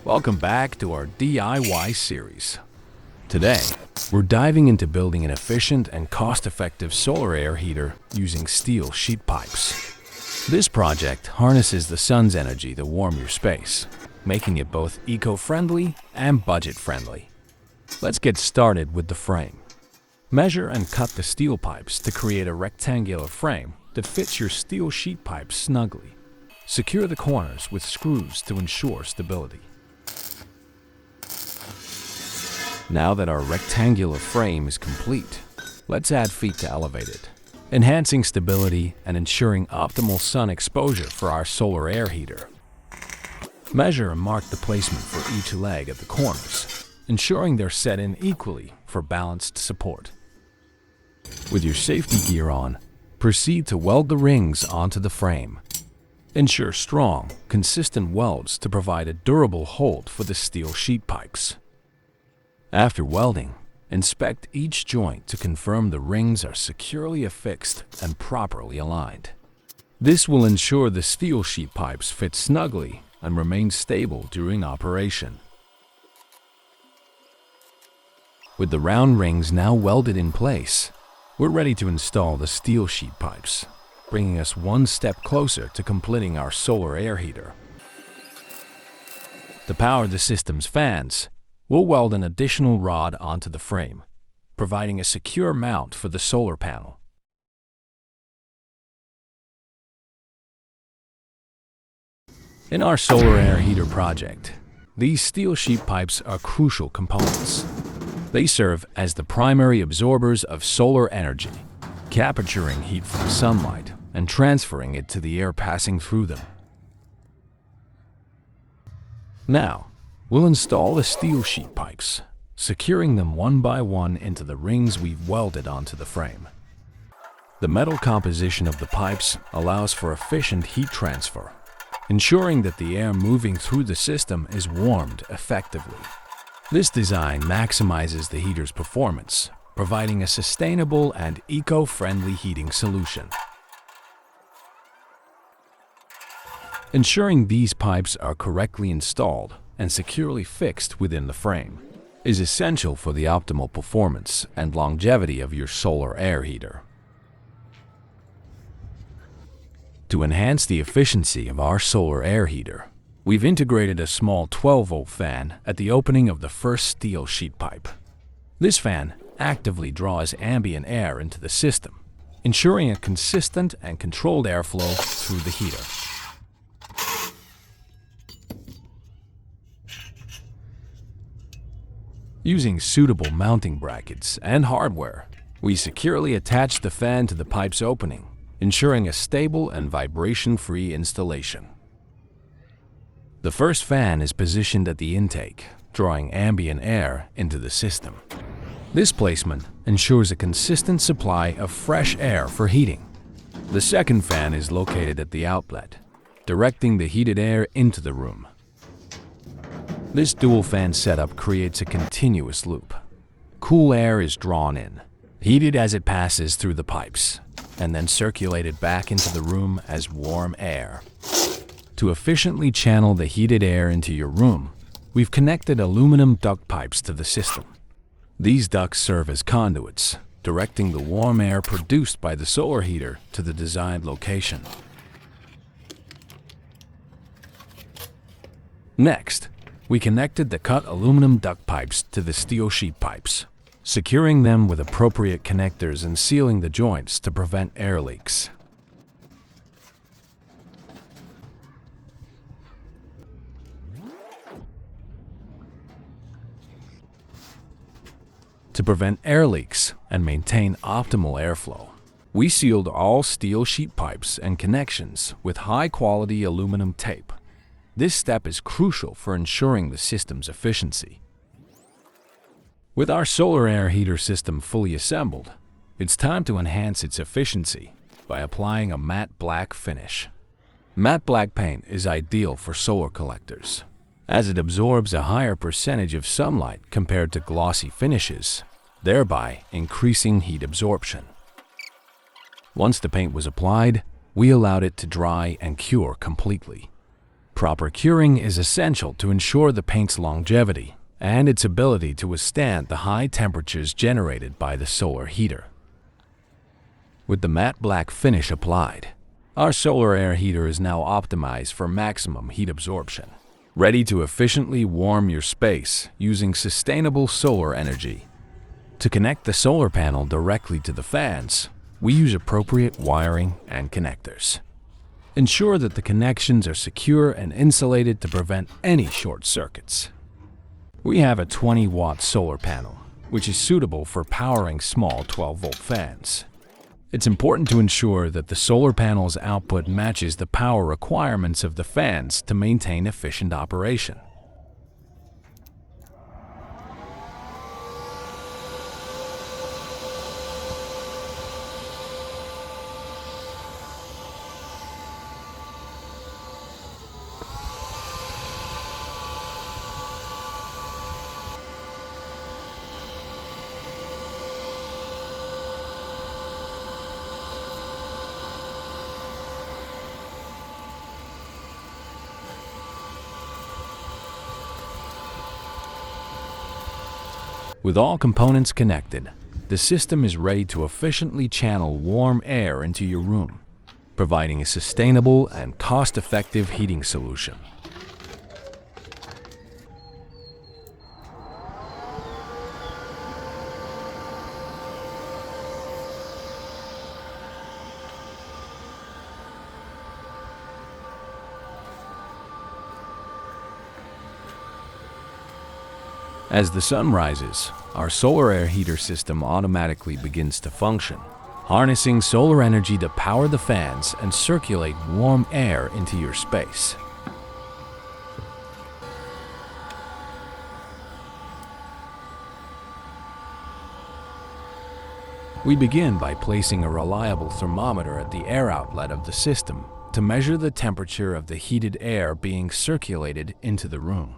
Welcome back to our DIY series. Today, we're diving into building an efficient and cost-effective solar air heater using steel sheet pipes. This project harnesses the sun's energy to warm your space, making it both eco-friendly and budget-friendly. Let's get started with the frame. Measure and cut the steel pipes to create a rectangular frame that fits your steel sheet pipes snugly. Secure the corners with screws to ensure stability. Now that our rectangular frame is complete, let's add feet to elevate it, enhancing stability and ensuring optimal sun exposure for our solar air heater. Measure and mark the placement for each leg at the corners, ensuring they're set in equally for balanced support. With your safety gear on, proceed to weld the rings onto the frame. Ensure strong, consistent welds to provide a durable hold for the steel sheet pipes. After welding, inspect each joint to confirm the rings are securely affixed and properly aligned. This will ensure the steel sheet pipes fit snugly and remain stable during operation. With the round rings now welded in place, we're ready to install the steel sheet pipes, bringing us one step closer to completing our solar air heater. To power the system's fans, we'll weld an additional rod onto the frame, providing a secure mount for the solar panel. In our solar air heater project, these steel sheet pipes are crucial components. They serve as the primary absorbers of solar energy, capturing heat from sunlight and transferring it to the air passing through them. Now, we'll install the steel sheet pipes, securing them one by one into the rings we've welded onto the frame. The metal composition of the pipes allows for efficient heat transfer, ensuring that the air moving through the system is warmed effectively. This design maximizes the heater's performance, providing a sustainable and eco-friendly heating solution. Ensuring these pipes are correctly installed and securely fixed within the frame is essential for the optimal performance and longevity of your solar air heater. To enhance the efficiency of our solar air heater, we've integrated a small 12-volt fan at the opening of the first steel sheet pipe. This fan actively draws ambient air into the system, ensuring a consistent and controlled airflow through the heater. Using suitable mounting brackets and hardware, we securely attach the fan to the pipe's opening, ensuring a stable and vibration-free installation. The first fan is positioned at the intake, drawing ambient air into the system. This placement ensures a consistent supply of fresh air for heating. The second fan is located at the outlet, directing the heated air into the room. This dual fan setup creates a continuous loop. Cool air is drawn in, heated as it passes through the pipes, and then circulated back into the room as warm air. To efficiently channel the heated air into your room, we've connected aluminum duct pipes to the system. These ducts serve as conduits, directing the warm air produced by the solar heater to the desired location. Next, we connected the cut aluminum duct pipes to the steel sheet pipes, securing them with appropriate connectors and sealing the joints to prevent air leaks. To prevent air leaks and maintain optimal airflow, we sealed all steel sheet pipes and connections with high-quality aluminum tape. This step is crucial for ensuring the system's efficiency. With our solar air heater system fully assembled, it's time to enhance its efficiency by applying a matte black finish. Matte black paint is ideal for solar collectors, as it absorbs a higher percentage of sunlight compared to glossy finishes, thereby increasing heat absorption. Once the paint was applied, we allowed it to dry and cure completely. Proper curing is essential to ensure the paint's longevity and its ability to withstand the high temperatures generated by the solar heater. With the matte black finish applied, our solar air heater is now optimized for maximum heat absorption, ready to efficiently warm your space using sustainable solar energy. To connect the solar panel directly to the fans, we use appropriate wiring and connectors. Ensure that the connections are secure and insulated to prevent any short circuits. We have a 20-watt solar panel, which is suitable for powering small 12-volt fans. It's important to ensure that the solar panel's output matches the power requirements of the fans to maintain efficient operation. With all components connected, the system is ready to efficiently channel warm air into your room, providing a sustainable and cost-effective heating solution. As the sun rises, our solar air heater system automatically begins to function, harnessing solar energy to power the fans and circulate warm air into your space. We begin by placing a reliable thermometer at the air outlet of the system to measure the temperature of the heated air being circulated into the room.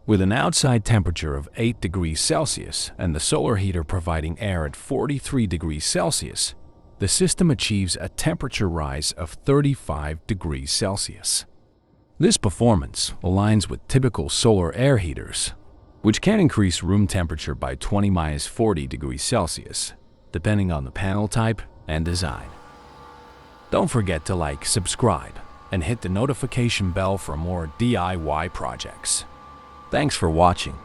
With an outside temperature of 8 degrees Celsius and the solar heater providing air at 43 degrees Celsius, the system achieves a temperature rise of 35 degrees Celsius. This performance aligns with typical solar air heaters, which can increase room temperature by 20–40 degrees Celsius, depending on the panel type and design. Don't forget to like, subscribe, and hit the notification bell for more DIY projects. Thanks for watching.